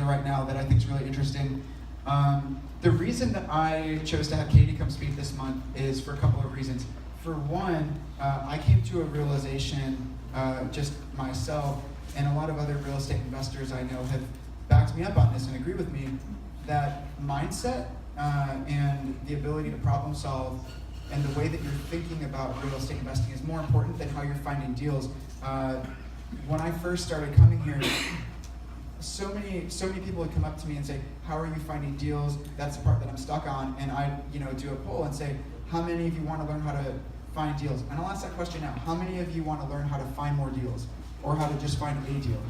right now that I think is really interesting. The reason that I chose to have Katie come speak this month is for a couple of reasons. For one, I came to a realization, just myself, and a lot of other real estate investors I know have backed me up on this and agree with me, that mindset and the ability to problem solve and the way that you're thinking about real estate investing is more important than how you're finding deals. When I first started coming here, so many people would come up to me and say, how are you finding deals? That's the part that I'm stuck on. And I do a poll and say, how many of you want to learn how to find deals? And I'll ask that question now. How many of you want to learn how to find more deals or how to just find a deal?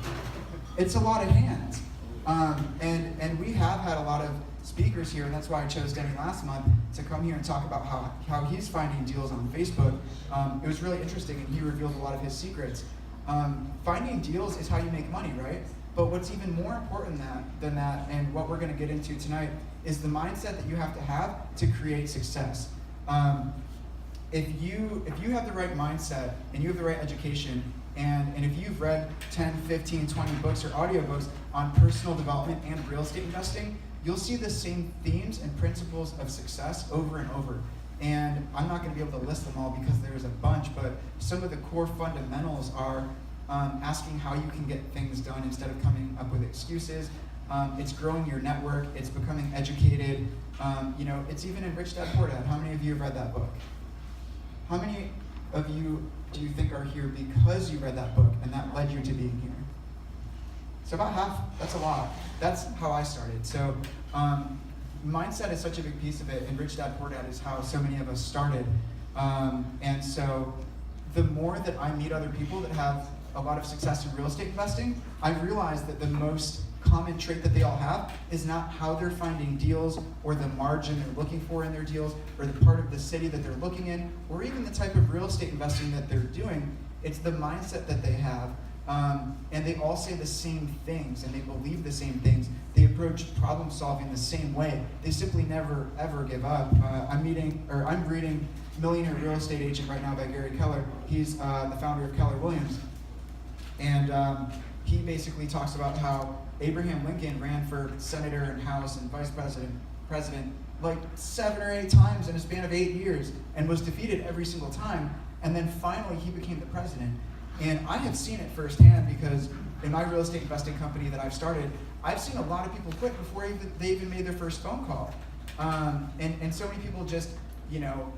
It's a lot of hands. And we have had a lot of speakers here, and that's why I chose Denny last month to come here and talk about how he's finding deals on Facebook. It was really interesting, and he revealed a lot of his secrets. Finding deals is how you make money, right? But what's even more important than that, and what we're going to get into tonight, is the mindset that you have to create success. If you have the right mindset and you have the right education, and if you've read 10, 15, 20 books or audiobooks on personal development and real estate investing, you'll see the same themes and principles of success over and over. And I'm not going to be able to list them all because there's a bunch, but some of the core fundamentals are asking how you can get things done instead of coming up with excuses. It's growing your network. It's becoming educated. It's even in Rich Dad Poor Dad. How many of you have read that book? How many of you do you think are here because you read that book and that led you to being here? So about half. That's a lot. That's how I started. So mindset is such a big piece of it, and Rich Dad Poor Dad is how so many of us started. And so the more that I meet other people that have a lot of success in real estate investing, I've realized that the most common trait that they all have is not how they're finding deals or the margin they're looking for in their deals or the part of the city that they're looking in or even the type of real estate investing that they're doing. It's the mindset that they have. And they all say the same things and they believe the same things. They approach problem solving the same way. They simply never ever give up. I'm reading Millionaire Real Estate Agent right now by Gary Keller. He's the founder of Keller Williams. And he basically talks about how Abraham Lincoln ran for senator and House and vice president like 7 or 8 times in a span of 8 years and was defeated every single time. And then finally he became the president. And I have seen it firsthand because in my real estate investing company that I've started, I've seen a lot of people quit before they even made their first phone call. And so many people just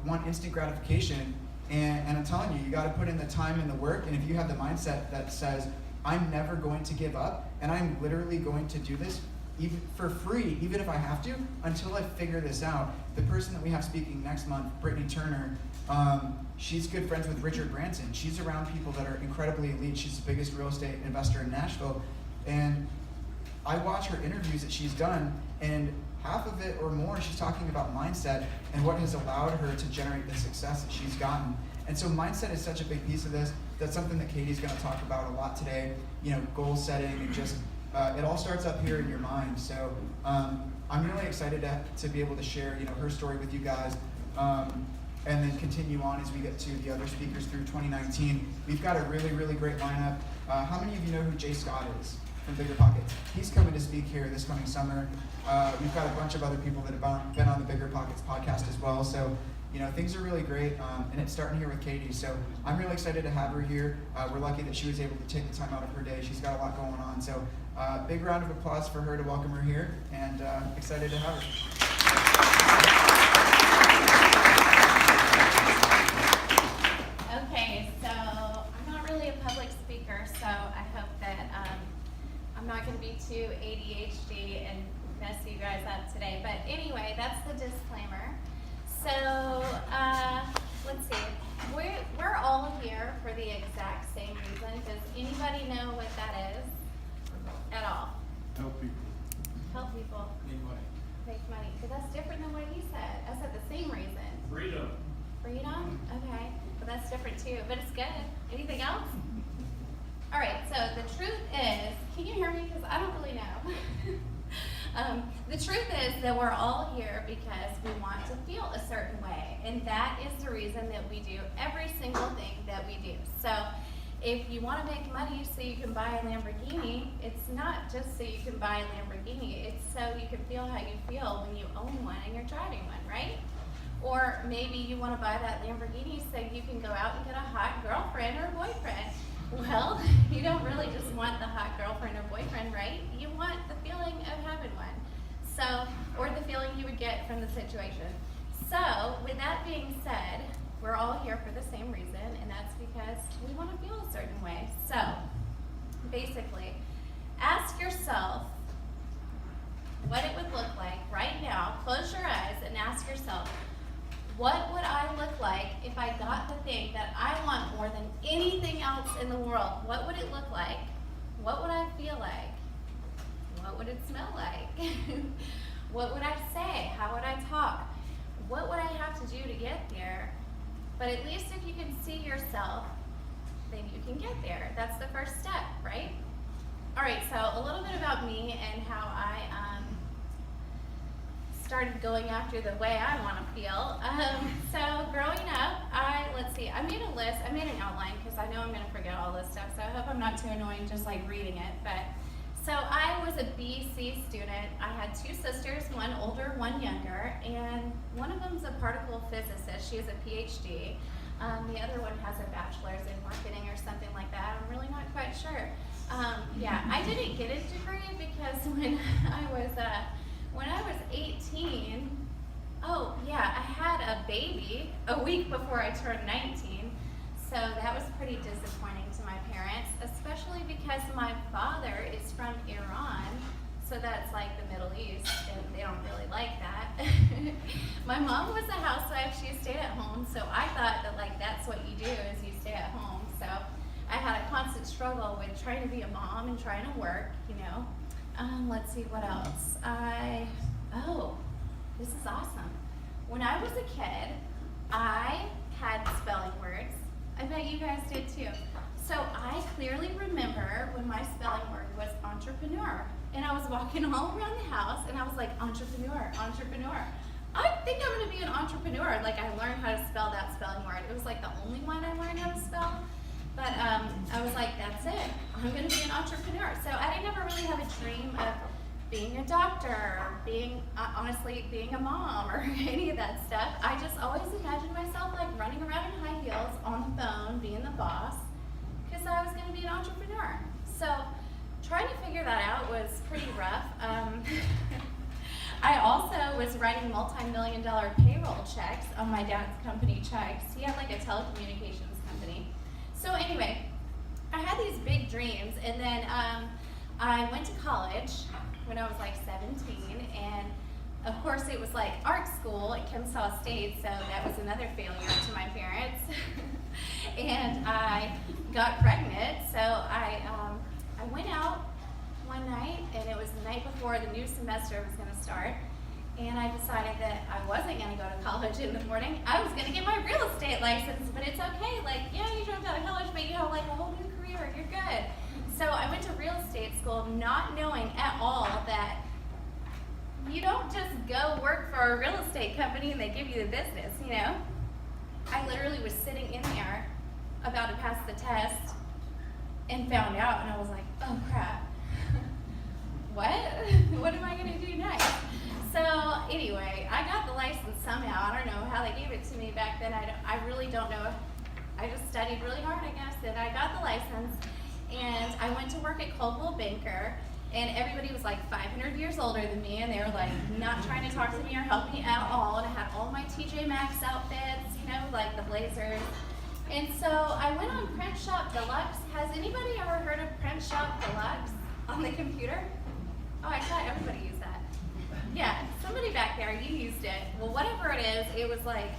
want instant gratification. And I'm telling you, you got to put in the time and the work. And if you have the mindset that says, I'm never going to give up, and I'm literally going to do this even for free, even if I have to, until I figure this out. The person that we have speaking next month, Brittany Turner, she's good friends with Richard Branson. She's around people that are incredibly elite. She's the biggest real estate investor in Nashville. And I watch her interviews that she's done, and half of it or more, she's talking about mindset and what has allowed her to generate the success that she's gotten. And so mindset is such a big piece of this. That's something that Katie's going to talk about a lot today. Goal setting and just it all starts up here in your mind. So I'm really excited to be able to share her story with you guys, and then continue on as we get to the other speakers through 2019. We've got a really, really great lineup. How many of you know who Jay Scott is from Bigger Pockets? He's coming to speak here this coming summer. We've got a bunch of other people that have been on the Bigger Pockets podcast as well. So things are really great, and it's starting here with Katie. So I'm really excited to have her here. We're lucky that she was able to take the time out of her day. She's got a lot going on. So big round of applause for her to welcome her here, and excited to have her. Okay, so I'm not really a public speaker, so I hope that I'm not going to be too ADHD and mess you guys up today. But anyway, that's the disclaimer. So let's see. We're all here for the exact same reason. Does anybody know what that is at all? Help people. Help people. Make money. Make money. But that's different than what he said. I said the same reason. Freedom. Freedom? Okay. Well, that's different too, but it's good. Anything else? All right, so the truth is, can you hear me? Because I don't really know. The truth is that we're all here because we want to feel a certain way, and that is the reason that we do every single thing that we do. So If you want to make money so you can buy a Lamborghini, it's not just so you can buy a Lamborghini, it's so you can feel how you feel when you own one and you're driving one, right? Or maybe you want to buy that Lamborghini so you can go out and get a hot girlfriend or boyfriend. Well, you don't really just want the hot girlfriend or boyfriend, right? You want the feeling of having one. So, or the feeling you would get from the situation. So, with that being said, we're all here for the same reason, and that's because we want to feel a certain way. So, basically, ask yourself what it would look like right now. Close your eyes and ask yourself, what would I look like if I got the thing that I want more than anything else in the world? What would it look like? What would I feel like? What would it smell like? What would I say? How would I talk? What would I have to do to get there? But at least if you can see yourself, then you can get there. That's the first step, right? All right, so a little bit about me and how I started going after the way I want to feel. So growing up, I made a list, I made an outline because I know I'm going to forget all this stuff, so I hope I'm not too annoying just like reading it. But so I was a BC student. I had two sisters, one older, one younger, and one of them's a particle physicist. She has a PhD. The other one has a bachelor's in marketing or something like that. I'm really not quite sure. Yeah, I didn't get a degree because when I was 18, oh yeah, I had a baby a week before I turned 19. So that was pretty disappointing to my parents, especially because my father is from Iran, so that's like the Middle East, and they don't really like that. My mom was a housewife, she stayed at home, so I thought that like that's what you do is you stay at home. So I had a constant struggle with trying to be a mom and trying to work, you know. Let's see what else. This is awesome. When I was a kid, I had spelling words. I bet you guys did too. So I clearly remember when my spelling word was entrepreneur. And I was walking all around the house and I was like, entrepreneur, entrepreneur. I think I'm gonna be an entrepreneur. Like I learned how to spell that spelling word. It was like the only one I learned how to spell. But I was like, that's it. I'm gonna be an entrepreneur. So I didn't ever really have a dream of being a doctor, or being, honestly, being a mom, or any of that stuff. I just always imagined myself like running around in high heels on the phone, being the boss, because I was gonna be an entrepreneur. So trying to figure that out was pretty rough. I also was writing multi-million-dollar payroll checks on my dad's company checks. He had like a telecommunications company. So anyway, I had these big dreams, and then I went to college when I was like 17, and of course it was like art school at Kennesaw State, so that was another failure to my parents. And I got pregnant, so I went out one night, and it was the night before the new semester was going to start, and I decided that I wasn't going to go to college in the morning. I was going to get my real estate license, but it's okay. Like, yeah, you dropped out of college, but you have like a whole new career. You're good. So I went to real estate school not knowing at all that you don't just go work for a real estate company and they give you the business, you know? I literally was sitting in there about to pass the test and found out, and I was like, oh crap. What am I going to do next? So anyway, I got the license somehow. I don't know how they gave it to me back then. I really don't know. I just studied really hard, I guess, and I got the license. And I went to work at Coldwell Banker, and everybody was like 500 years older than me, and they were like not trying to talk to me or help me at all. And I had all my TJ Maxx outfits, you know, like the blazers. And so I went on Print Shop Deluxe. Has anybody ever heard of Print Shop Deluxe on the computer? Oh, I thought everybody used that. Yeah, somebody back there, you used it. Well, whatever it is, it was like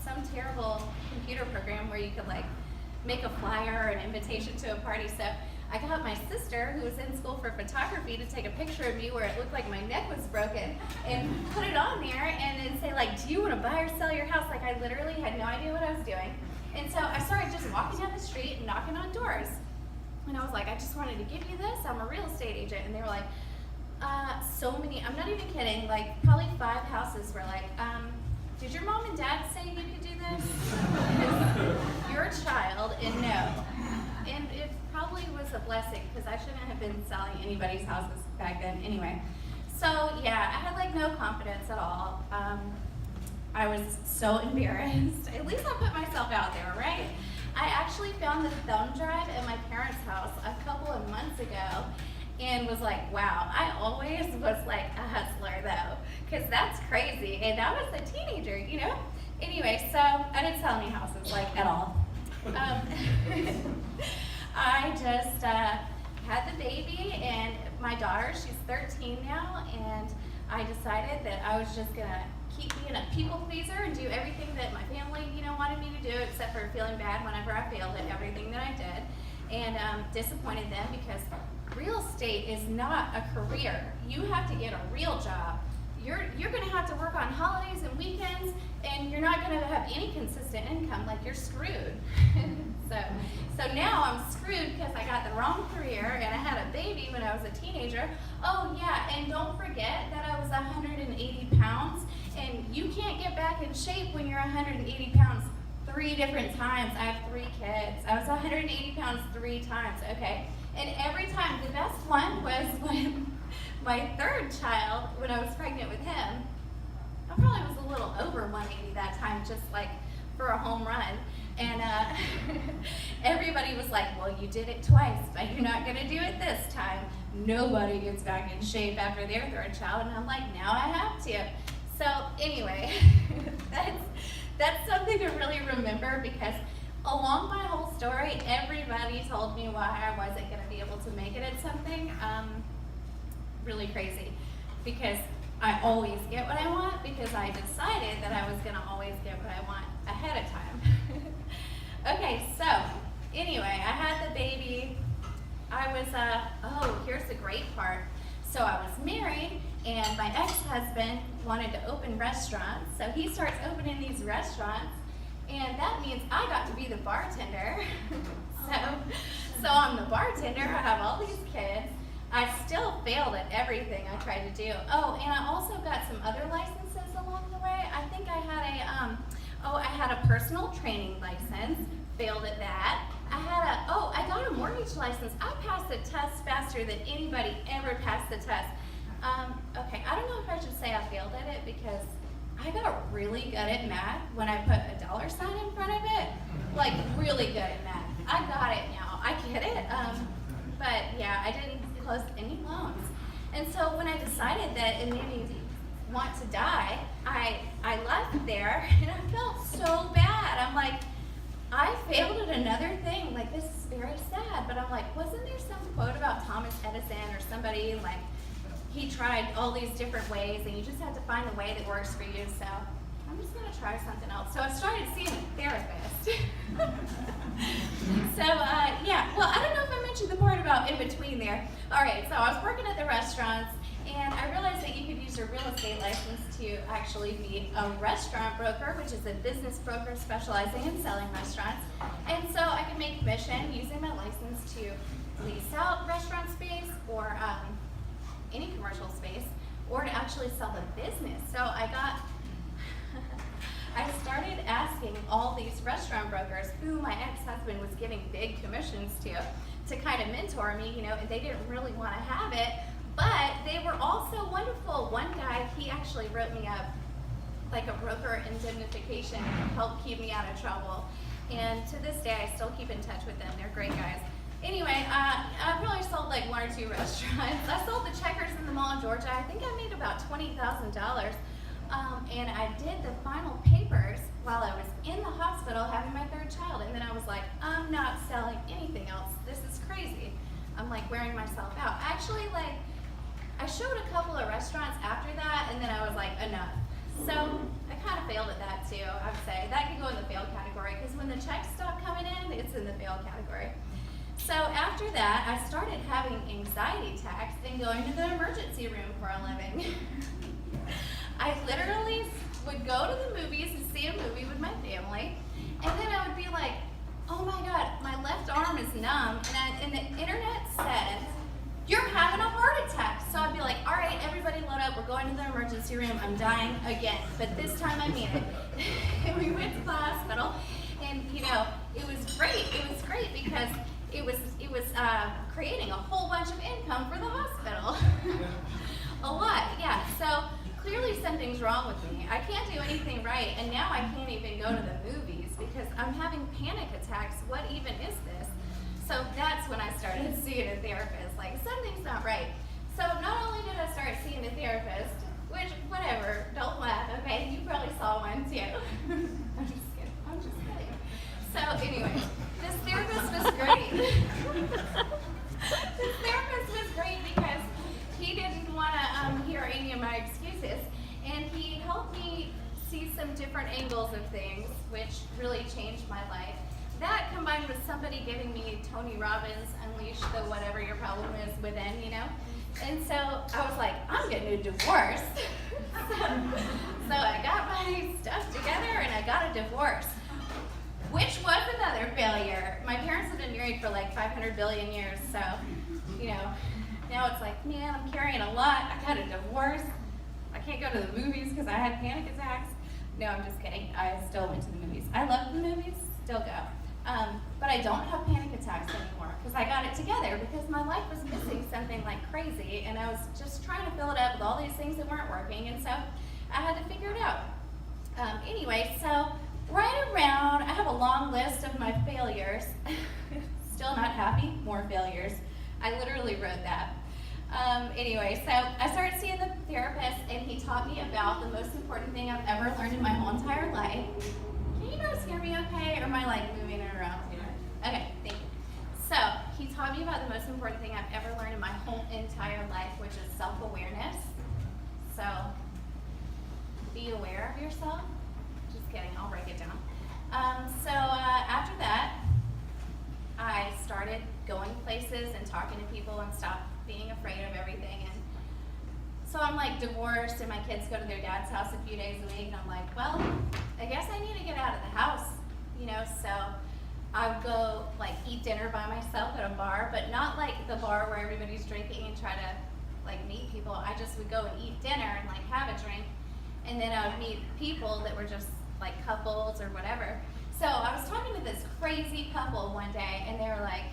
some terrible computer program where you could like make a flyer or an invitation to a party. So I got my sister, who was in school for photography, to take a picture of me where it looked like my neck was broken and put it on there and then say like, do you want to buy or sell your house? Like I literally had no idea what I was doing. And so I started just walking down the street and knocking on doors. And I was like, I just wanted to give you this. I'm a real estate agent. And they were like, so many, I'm not even kidding, like probably 5 houses were like, did your mom and dad say you could do this? You're a child, and no. And it probably was a blessing, because I shouldn't have been selling anybody's houses back then anyway. So yeah, I had like no confidence at all. I was so embarrassed. At least I put myself out there, right? I actually found the thumb drive at my parents' house a couple of months ago and was like, wow, I always was like a hustler though, because that's crazy. And I was a teenager, you know? Anyway, so I didn't sell any houses, like, at all. I just had the baby, and my daughter, she's 13 now, and I decided that I was just gonna keep being a people pleaser and do everything that my family, you know, wanted me to do, except for feeling bad whenever I failed at everything that I did, and disappointed them, because real estate is not a career. You have to get a real job. You're gonna have to work on holidays and weekends, and you're not gonna have any consistent income. Like, you're screwed. So now I'm screwed because I got the wrong career, and I had a baby when I was a teenager. Oh yeah, and don't forget that I was 180 pounds, and you can't get back in shape when you're 180 pounds 3 different times. I have 3 kids. I was 180 pounds 3 times, okay? And every time, the best one was when my 3rd child, when I was pregnant with him. I probably was a little over 180 that time, just like for a home run. And everybody was like, well, you did it twice, but you're not gonna do it this time. Nobody gets back in shape after their 3rd child, and I'm like, now I have to. So anyway, that's something to really remember, because along my whole story, everybody told me why I wasn't gonna be able to make it at something. Really crazy, because I always get what I want, because I decided that I was gonna always get what I want ahead of time. Okay, so anyway, I had the baby. I was, oh, here's the great part. So I was married, and my ex-husband wanted to open restaurants, so he starts opening these restaurants, and that means I got to be the bartender. So I'm the bartender, I have all these kids. I still failed at everything I tried to do. Oh, and I also got some other licenses along the way. I think I had a personal training license, failed at that. I got a mortgage license. I passed the test faster than anybody ever passed the test. Okay, I don't know if I should say I failed at it, because I got really good at math when I put a dollar sign in front of it. Like, really good at math. I got it now. I get it. But yeah, I didn't close any loans. And so when I decided that it made me want to die, I left there, and I felt so bad. I'm like, I failed at another thing. Like, this is very sad. But I'm like, wasn't there some quote about Thomas Edison or somebody, like, he tried all these different ways, and you just have to find the way that works for you. So I'm just gonna try something else. So I started seeing a therapist. Yeah, well, I don't know if I mentioned the part about in between there. All right, so I was working at the restaurants, and I realized that you could use your real estate license to actually be a restaurant broker, which is a business broker specializing in selling restaurants. And so I could make commission using my license to lease out restaurant space, or any commercial space, or to actually sell the business. So I started asking all these restaurant brokers who my ex-husband was giving big commissions to kind of mentor me, you know, and they didn't really want to have it, but they were all so wonderful. One guy, he actually wrote me up like a broker indemnification to help keep me out of trouble. And to this day, I still keep in touch with them. They're great guys. Anyway, I probably sold like 1 or 2 restaurants. I sold the Checkers in the Mall in Georgia. I think I made about $20,000. And I did the final papers while I was in the hospital having my 3rd child. And then I was like, I'm not selling anything else. This is crazy. I'm like wearing myself out. Actually, like, I showed a couple of restaurants after that, and then I was like, enough. So I kind of failed at that too, I would say. That could go in the fail category, because when the checks stop coming in, it's in the fail category. So after that, I started having anxiety attacks and going to the emergency room for a living. I literally would go to the movies and see a movie with my family, and then I would be like, oh my God, my left arm is numb, and the internet says, you're having a heart attack. So I'd be like, all right, everybody load up, we're going going to the emergency room, I'm dying again, but this time I mean it. And we went to the hospital, and you know, it was great. It was great because it was creating a whole bunch of income for the hospital. A lot, yeah. So clearly something's wrong with me. I can't do anything right, and now I can't even go to the movies because I'm having panic attacks. What even is this? So that's when I started seeing a therapist. Like, something's not right. So not only did I start seeing a therapist, which, whatever, don't laugh, okay? You probably saw one too. I'm just kidding. I'm just kidding. So anyway, this therapist was great. This therapist was great because he didn't want to hear any of my excuses, and he helped me see some different angles of things, which really changed my life. That combined with somebody giving me Tony Robbins, unleash the whatever your problem is within, you know? And so I was like, I'm getting a divorce. So I got my stuff together and I got a divorce, which was another failure. My parents have been married for like 500 billion years, so, you know, now it's like, man, I'm carrying a lot. I got a divorce. I can't go to the movies because I had panic attacks. No, I'm just kidding. I still went to the movies. I love the movies, still go. But I don't have panic attacks anymore because I got it together because my life was missing something like crazy, and I was just trying to fill it up with all these things that weren't working, and so I had to figure it out. Anyway, so right around, I have a long list of my failures. Still not happy, more failures. I literally wrote that. Anyway, so I started seeing the therapist, and he taught me about the most important thing I've ever learned in my whole entire life. Can you guys hear me okay, or am I like moving around? Okay, thank you. So he taught me about the most important thing I've ever learned in my whole entire life, which is self-awareness. So be aware of yourself. Just kidding, I'll break it down. After that, I started going places and talking to people and stopped being afraid of everything. And so I'm like divorced, and my kids go to their dad's house a few days a week, and I'm like, well, I guess I need to get out of the house, you know. So I would go like eat dinner by myself at a bar, but not like the bar where everybody's drinking and try to like meet people. I just would go and eat dinner and like have a drink, and then I would meet people that were just like couples or whatever. So I was talking to this crazy couple one day, and they were like,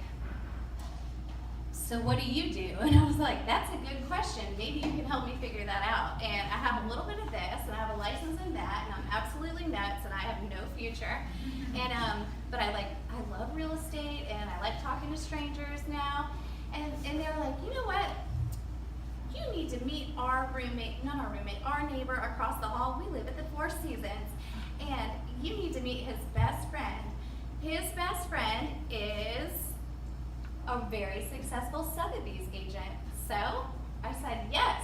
so what do you do? And I was like, that's a good question. Maybe you can help me figure that out. And I have a little bit of this, and I have a license in that, and I'm absolutely nuts, and I have no future. And but I love real estate, and I like talking to strangers now. And they were like, you know what? You need to meet our neighbor across the hall. We live at the Four Seasons, and you need to meet his best friend. His best friend is a very successful Sotheby's agent. So I said yes.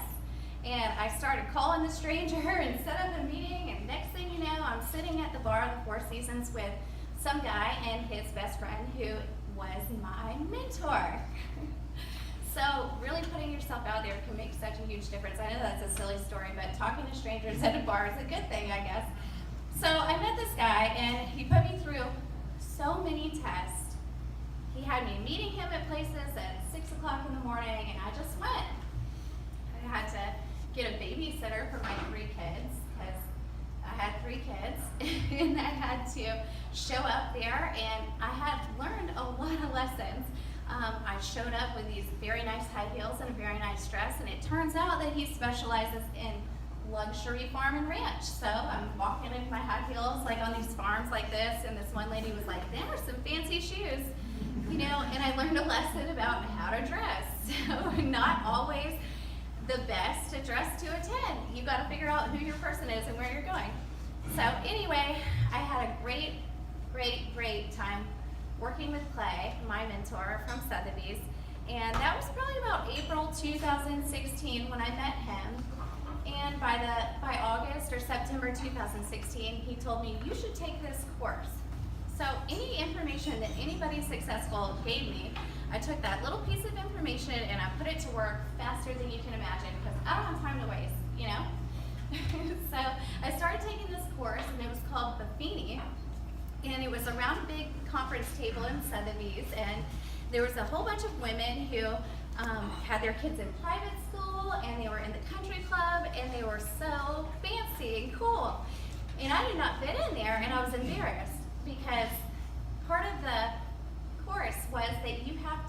And I started calling the stranger and set up a meeting, and next thing you know, I'm sitting at the bar of the Four Seasons with some guy and his best friend who was my mentor. So really putting yourself out there can make such a huge difference. I know that's a silly story, but talking to strangers at a bar is a good thing, I guess. So I met this guy, and he put me through so many tests. He had me meeting him at places at 6 o'clock in the morning, and I just went. I had to get a babysitter for my 3 kids, because I had 3 kids, and I had to show up there, and I had learned a lot of lessons. I showed up with these very nice high heels and a very nice dress, and it turns out that he specializes in luxury farm and ranch. So I'm walking in my high heels like on these farms like this, and this one lady was like, there are some fancy shoes. You know, and I learned a lesson about how to dress. So not always the best to dress to attend. You got to figure out who your person is and where you're going. So anyway, I had a great time working with Clay, my mentor from Sotheby's. And that was probably about April 2016 when I met him. And by August or September 2016, he told me, you should take this course. So any information that anybody successful gave me, I took that little piece of information and I put it to work faster than you can imagine, because I don't have time to waste, you know? So I started taking this course, and it was called Buffini, and it was around a big conference table in Sotheby's, and there was a whole bunch of women who had their kids in private school, and they were in the country club, and they were so fancy and cool. And I did not fit in there, and I was embarrassed because part of the course was that you had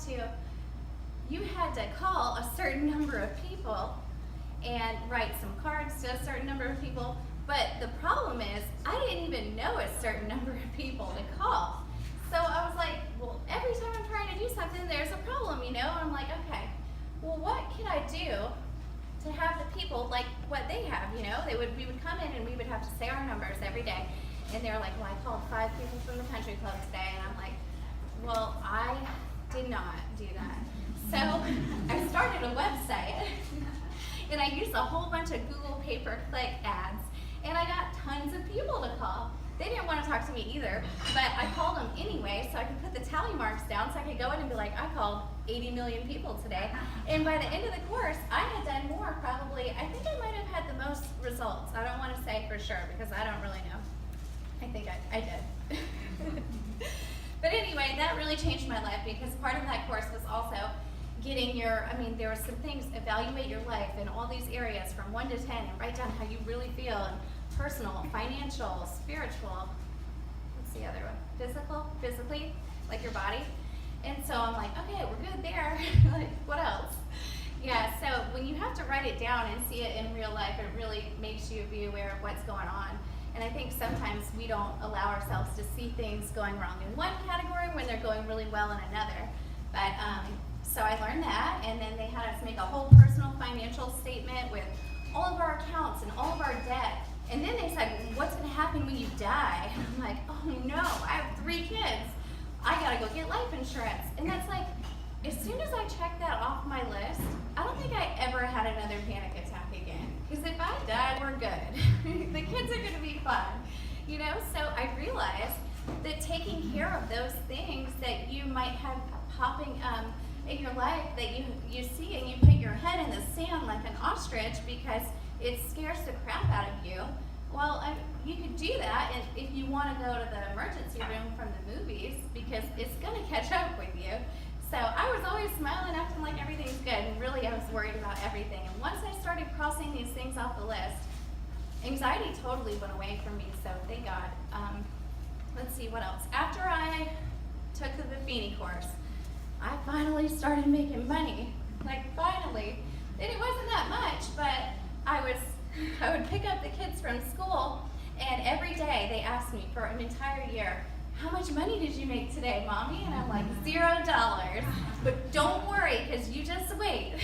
to call a certain number of people and write some cards to a certain number of people. But the problem is, I didn't even know a certain number of people to call. So I was like, well, every time I'm trying to do something, there's a problem, you know? I'm like, okay, well, what can I do to have the people like what they have, you know? We would come in and we would have to say our numbers every day. And they were like, well, I called 5 people from the country club today. And I'm like, well, I did not do that. So I started a website and I used a whole bunch of Google pay-per-click ads. And I got tons of people to call. They didn't want to talk to me either, but I called them anyway so I could put the tally marks down so I could go in and be like, I called 80 million people today. And by the end of the course, I had done more probably. I think I might have had the most results. I don't want to say for sure because I don't really know. I think I did. But anyway, that really changed my life because part of that course was also getting there were some things, evaluate your life in all these areas from 1 to 10 and write down how you really feel, and personal, financial, spiritual, what's the other one? Physically, like your body. And so I'm like, okay, we're good there. Like, what else? Yeah, so when you have to write it down and see it in real life, it really makes you be aware of what's going on. And I think sometimes we don't allow ourselves to see things going wrong in one category when they're going really well in another. But so I learned that, and then they had us make a whole personal financial statement with all of our accounts and all of our debt. And then they said, what's going to happen when you die? And I'm like, oh no, I have 3 kids. I got to go get life insurance. And that's like, as soon as I checked that off my list, I don't think I ever had another panic attack again. Because if I die, we're good. The kids are going to be fun. You know, so I realized that taking care of those things that you might have popping in your life that you see and you put your head in the sand like an ostrich because it scares the crap out of you. Well, you could do that if you want to go to the emergency room from the movies because it's going to catch up with you. So I was always smiling, acting like everything's good, and really I was worried about everything. And once I started crossing these things off the list, anxiety totally went away from me, so thank God. Let's see, what else? After I took the Buffini course, I finally started making money. Like, finally. And it wasn't that much, but I would pick up the kids from school, and every day they asked me for an entire year, how much money did you make today, Mommy? And I'm like, $0. But don't worry, because you just wait.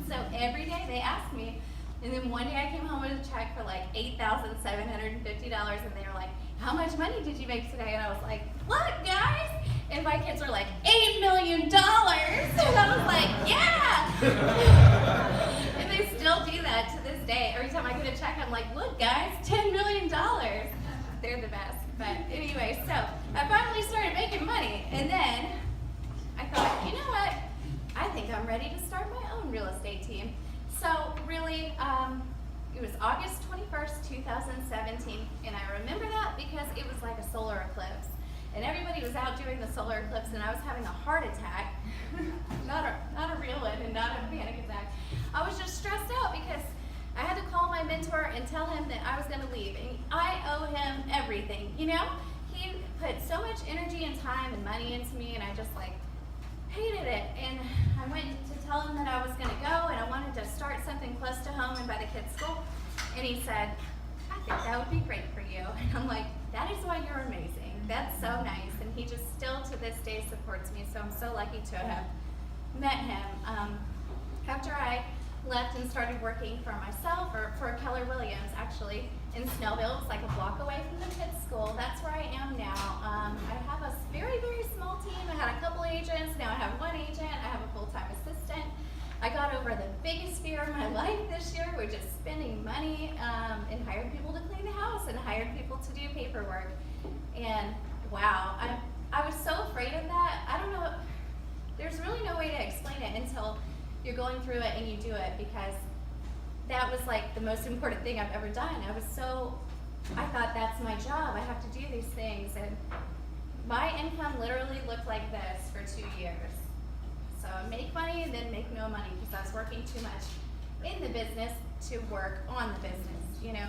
So every day they asked me, and then one day I came home with a check for like $8,750, and they were like, how much money did you make today? And I was like, what, guys? And my kids were like, $8 million. And I was like, yeah. And they still do that to this day. Every time I get a check, I'm like, look, guys, $10 million. They're the best. But anyway, so I finally started making money. And then I thought, you know what? I think I'm ready to start my own real estate team. So really, it was August 21st, 2017. And I remember that because it was like a solar eclipse. And everybody was out doing the solar eclipse, and I was having a heart attack. not a real one, and not a panic attack. I was just stressed out because I had to call my mentor and tell him that I was going to leave. And I owe him everything, you know? He put so much energy and time and money into me, and I just like hated it. And I went to tell him that I was going to go, and I wanted to start something close to home and by the kids' school. And he said, I think that would be great for you. And I'm like, that is why you're amazing. That's so nice. And he just still to this day supports me, so I'm so lucky to have met him. After I left and started working for myself, or for Keller Williams actually, in Snellville, it's like a block away from the kids' school. That's where I am now. I have a very, very small team. I had a couple agents, now I have 1 agent, I have a full-time assistant. I got over the biggest fear of my life this year, which is spending money, and hired people to clean the house and hired people to do paperwork. And wow, I was so afraid of that. I don't know, there's really no way to explain it until you're going through it and you do it, because that was like the most important thing I've ever done. I thought that's my job, I have to do these things. And my income literally looked like this for 2 years. So I make money and then make no money because I was working too much. in the business to work on the business, you know?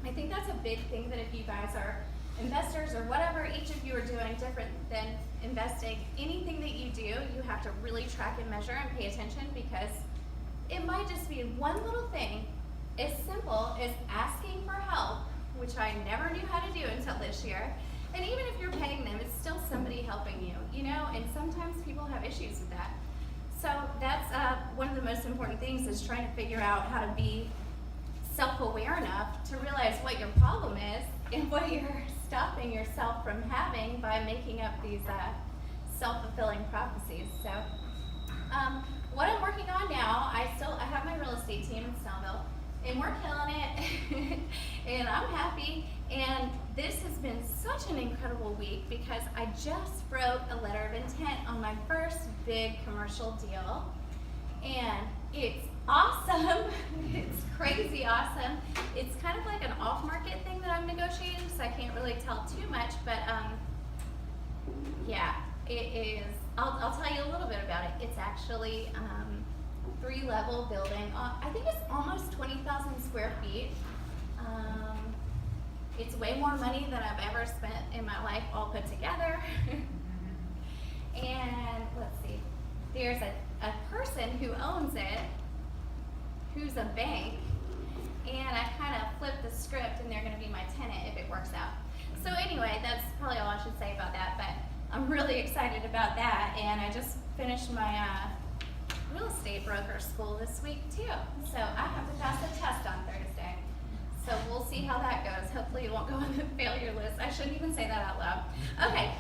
I think that's a big thing, that if you guys are investors or whatever each of you are doing different than investing, anything that you do, you have to really track and measure and pay attention, because it might just be one little thing as simple as asking for help, which I never knew how to do until this year. And even if you're paying them, it's still somebody helping you, you know, and sometimes people have issues with that. So that's one of the most important things, is trying to figure out how to be self-aware enough to realize what your problem is and what you're stopping yourself from having by making up these self-fulfilling prophecies. So what I'm working on now, I have my real estate team in Snellville, and we're killing it, and I'm happy. And this has been such an incredible week, because I just wrote a letter of intent on my first big commercial deal, and it's awesome. It's crazy awesome. It's kind of like an off-market thing that I'm negotiating, so I can't really tell too much, but yeah, it is. I'll tell you a little bit about it. It's actually 3-level building. I think it's almost 20,000 square feet. It's way more money than I've ever spent in my life all put together. And let's see, there's a person who owns it, who's a bank, and I kind of flipped the script, and they're going to be my tenant if it works out. So anyway, that's probably all I should say about that, but I'm really excited about that, and I just finished my real estate broker school this week too. So I have to pass a test on Thursday. So we'll see how that goes. Hopefully it won't go on the failure list. I shouldn't even say that out loud. Okay,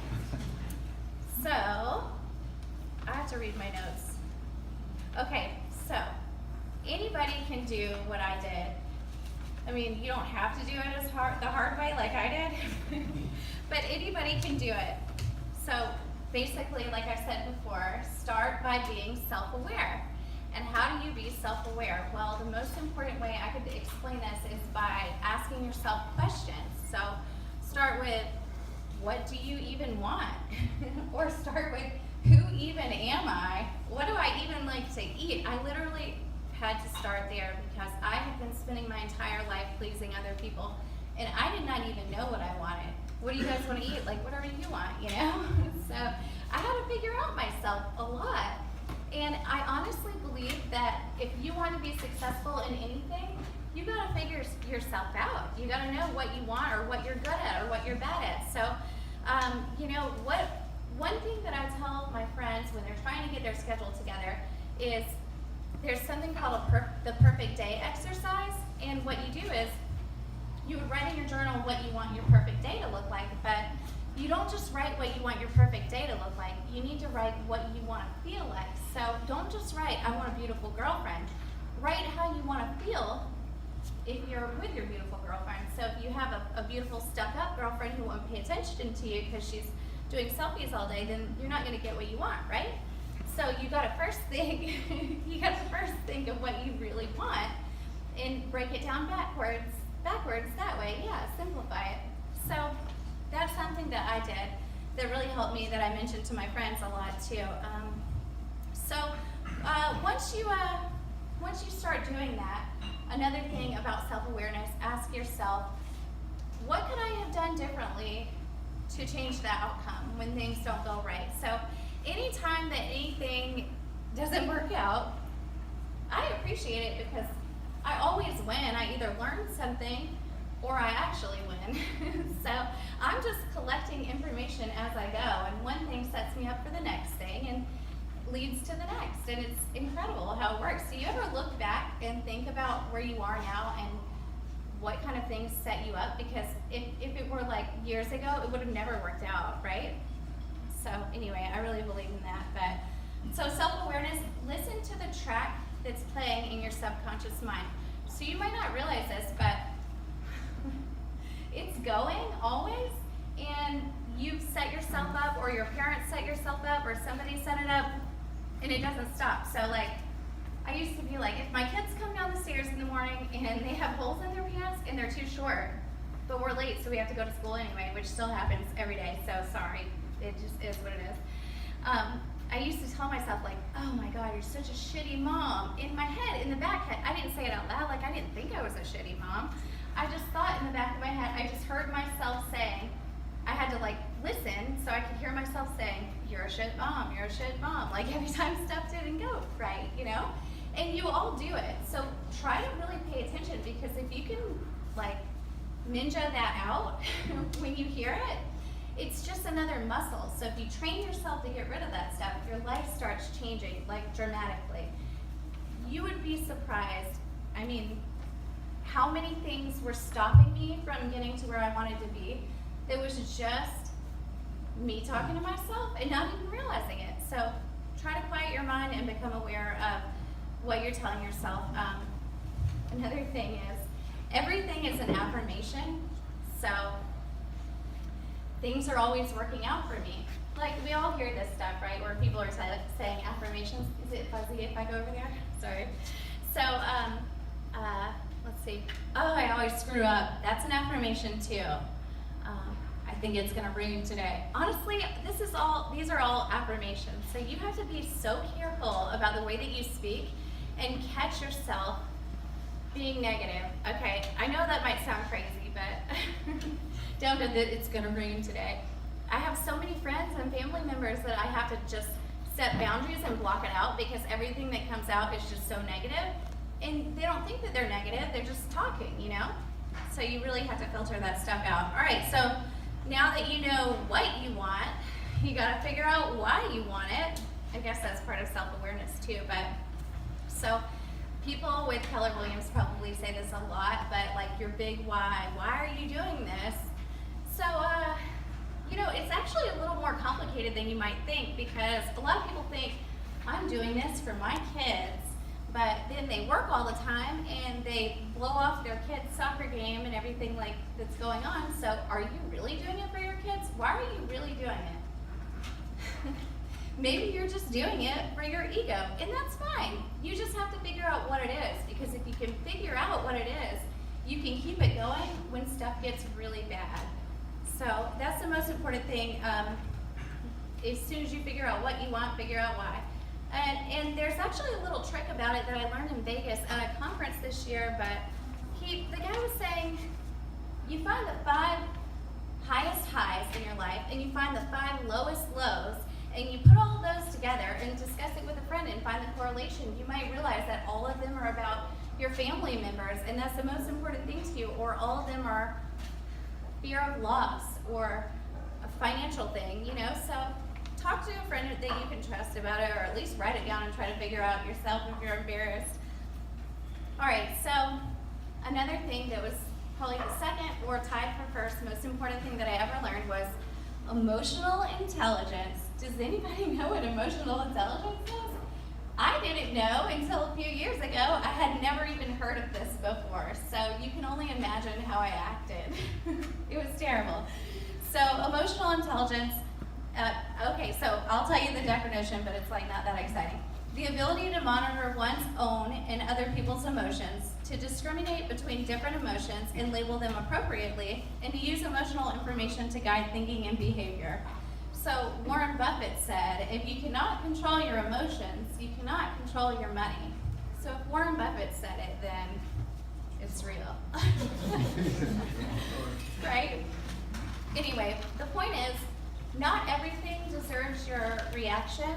so I have to read my notes. Okay, so anybody can do what I did. I mean, you don't have to do it the hard way like I did, but anybody can do it. So basically, like I said before, start by being self-aware. And how do you be self-aware? Well, the most important way I could explain this is by asking yourself questions. So start with, what do you even want? Or start with, who even am I? What do I even like to eat? I literally had to start there, because I have been spending my entire life pleasing other people, and I did not even know what I wanted. What do you guys want to eat? Like, whatever you want, you know? So I had to figure out myself a lot. And I honestly believe that if you want to be successful in anything, you got to figure yourself out. You got to know what you want, or what you're good at, or what you're bad at. So, you know, one thing that I tell my friends when they're trying to get their schedule together is, there's something called the perfect day exercise. And what you do is, you would write in your journal what you want your perfect day to look like, but you don't just write what you want your perfect day to look like. You need to write what you want to feel like. So don't just write, I want a beautiful girlfriend. Write how you want to feel if you're with your beautiful girlfriend. So if you have a beautiful stuck-up girlfriend who won't pay attention to you because she's doing selfies all day, then you're not going to get what you want, right? So you got to first think, of what you really want, and break it down backwards that way. Yeah, simplify it. So that's something that I did that really helped me, that I mentioned to my friends a lot too. Once you start doing that, another thing about self-awareness, ask yourself, what could I have done differently to change the outcome when things don't go right? So anytime that anything doesn't work out, I appreciate it, because I always win. I either learn something or I actually win. So I'm just collecting information as I go, and one thing sets me up for the next thing and leads to the next, and it's incredible how it works. Do you ever look back and think about where you are now and what kind of things set you up? Because if it were like years ago, it would have never worked out, right? So anyway, I really believe in that. But so self-awareness, listen to the track that's playing in your subconscious mind. So you might not realize this, but it's going always, and you've set yourself up, or your parents set yourself up, or somebody set it up, and it doesn't stop. So like, I used to be like, if my kids come down the stairs in the morning and they have holes in their pants and they're too short, but we're late, so we have to go to school anyway, which still happens every day, so sorry, it just is what it is. I used to tell myself like, oh my God, you're such a shitty mom. In my head, in the back head, I didn't say it out loud, like I didn't think I was a shitty mom. I just thought in the back of my head, I just heard myself saying, I had to like listen so I could hear myself saying, you're a shit mom, you're a shit mom. Like every time stuff didn't go right, you know? And you all do it. So try to really pay attention, because if you can like ninja that out when you hear it, it's just another muscle. So if you train yourself to get rid of that stuff, your life starts changing like dramatically. You would be surprised. I mean, how many things were stopping me from getting to where I wanted to be that was just me talking to myself and not even realizing it. So try to quiet your mind and become aware of what you're telling yourself. Another thing is, everything is an affirmation. So things are always working out for me. Like we all hear this stuff, right? Where people are saying affirmations. Is it fuzzy if I go over there? Sorry. So let's see. Oh, I always screw up. That's an affirmation too. I think it's gonna rain today. Honestly, these are all affirmations. So you have to be so careful about the way that you speak and catch yourself being negative. Okay, I know that might sound crazy, but don't know that it's gonna rain today. I have so many friends and family members that I have to just set boundaries and block it out, because everything that comes out is just so negative. And they don't think that they're negative, they're just talking, you know? So you really have to filter that stuff out. All right, so now that you know what you want, you gotta figure out why you want it. I guess that's part of self-awareness too, but so people with Keller Williams probably say this a lot, but like your big why are you doing this? So, you know, it's actually a little more complicated than you might think, because a lot of people think, I'm doing this for my kids, but then they work all the time and they blow off their kids' soccer game and everything like that's going on. So are you really doing it for your kids? Why are you really doing it? Maybe you're just doing it for your ego, and that's fine. You just have to figure out what it is, because if you can figure out what it is, you can keep it going when stuff gets really bad. So that's the most important thing. As soon as you figure out what you want, figure out why. And there's actually a little trick about it that I learned in Vegas at a conference this year, but the guy was saying, you find the 5 highest highs in your life, and you find the 5 lowest lows, and you put all of those together and discuss it with a friend and find the correlation. You might realize that all of them are about your family members, and that's the most important thing to you, or all of them are fear of loss or a financial thing, you know? So talk to a friend that you can trust about it, or at least write it down and try to figure out yourself if you're embarrassed. All right, so another thing that was probably the second or tied for first most important thing that I ever learned was emotional intelligence. Does anybody know what emotional intelligence is? I didn't know until a few years ago. I had never even heard of this before, so you can only imagine how I acted. It was terrible. So emotional intelligence, okay, so I'll tell you the definition, but it's like not that exciting. The ability to monitor one's own and other people's emotions, to discriminate between different emotions and label them appropriately, and to use emotional information to guide thinking and behavior. So Warren Buffett said, if you cannot control your emotions, you cannot control your money. So if Warren Buffett said it, then it's real. Right? Anyway, the point is, not everything deserves your reaction,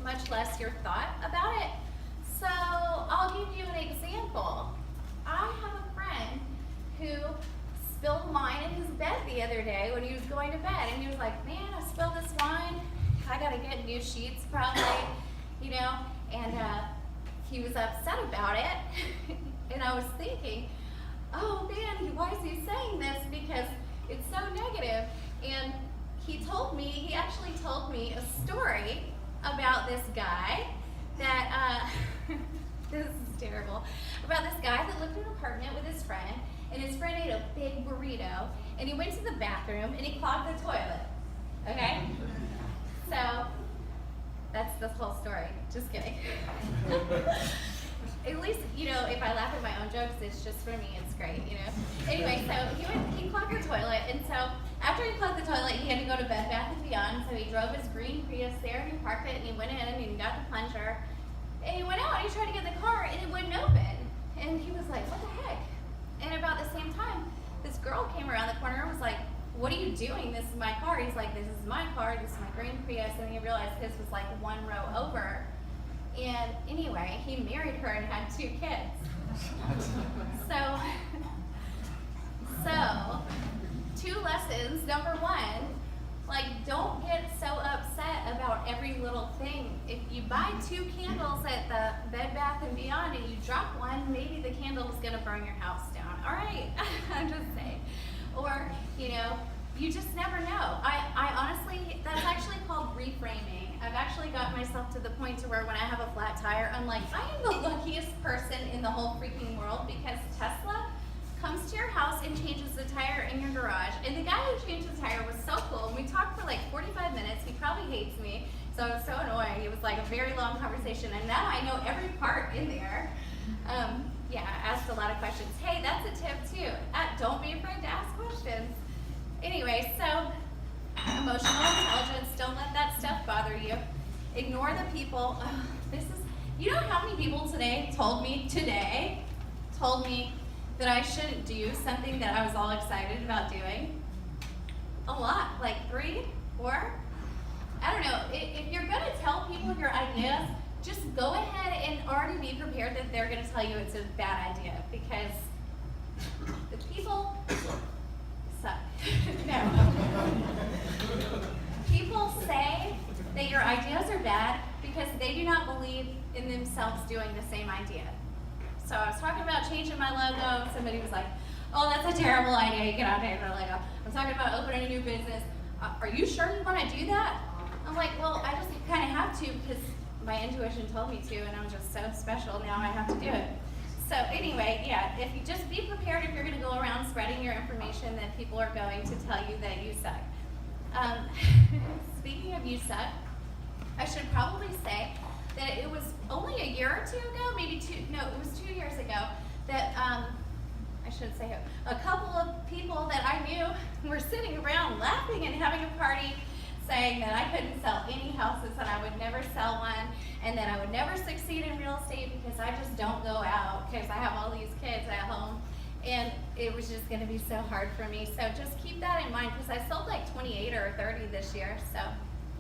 much less your thought about it. So I'll give you an example. I have a friend who spilled wine in his bed the other day when he was going to bed, and he was like, man, I spilled this wine, I gotta get new sheets probably, you know, and he was upset about it. And I was thinking, oh man, why is he saying this, because it's so negative. And he actually told me a story about this guy that, this is terrible, about this guy that lived in an apartment with his friend, and his friend ate a big burrito, and he went to the bathroom and he clogged the toilet, okay? So, that's the whole story, just kidding. At least, you know, if I laugh at my own jokes, it's just for me, it's great, you know? Anyway, so he clogged the toilet, and so After he plugged the toilet, he had to go to Bed Bath & Beyond, so he drove his green Prius there and he parked it and he went in and he got the plunger. And he went out and he tried to get the car and it wouldn't open. And he was like, what the heck? And about the same time, this girl came around the corner and was like, what are you doing? This is my car. He's like, this is my car, this is my green Prius. And he realized his was like one row over. And anyway, he married her and had 2 kids. So 2 lessons. Number 1, like, don't get so upset about every little thing. If you buy 2 candles at the Bed Bath & Beyond and you drop one, maybe the candle is gonna burn your house down. All right, I'm just saying. Or, you know, you just never know. I honestly, that's actually called reframing. I've actually got myself to the point to where when I have a flat tire, I'm like, I am the luckiest person in the whole freaking world, because Tesla comes to your house and changes the tire in your garage. And the guy who changed the tire was so cool. And we talked for like 45 minutes. He probably hates me, so it was so annoying. It was like a very long conversation, and now I know every part in there. Yeah, I asked a lot of questions. Hey, that's a tip too. Don't be afraid to ask questions. Anyway, so emotional intelligence, don't let that stuff bother you. Ignore the people. You know how many people today told me that I shouldn't do something that I was all excited about doing? A lot, like 3, 4. I don't know, if you're gonna tell people your ideas, just go ahead and already be prepared that they're gonna tell you it's a bad idea, because the people suck. No. People say that your ideas are bad because they do not believe in themselves doing the same idea. So I was talking about changing my logo, and somebody was like, oh, that's a terrible idea, you cannot change my logo. I'm talking about opening a new business. Are you sure you want to do that? I'm like, well, I just kind of have to because my intuition told me to, and I'm just so special, now I have to do it. So anyway, yeah, if you just be prepared if you're going to go around spreading your information that people are going to tell you that you suck. Speaking of you suck, I should probably say that it was only a year or 2 ago, maybe 2, no, it was 2 years ago, that I should say a couple of people that I knew were sitting around laughing and having a party, saying that I couldn't sell any houses and I would never sell one, and that I would never succeed in real estate because I just don't go out because I have all these kids at home, and it was just going to be so hard for me. So just keep that in mind, because I sold like 28 or 30 this year, so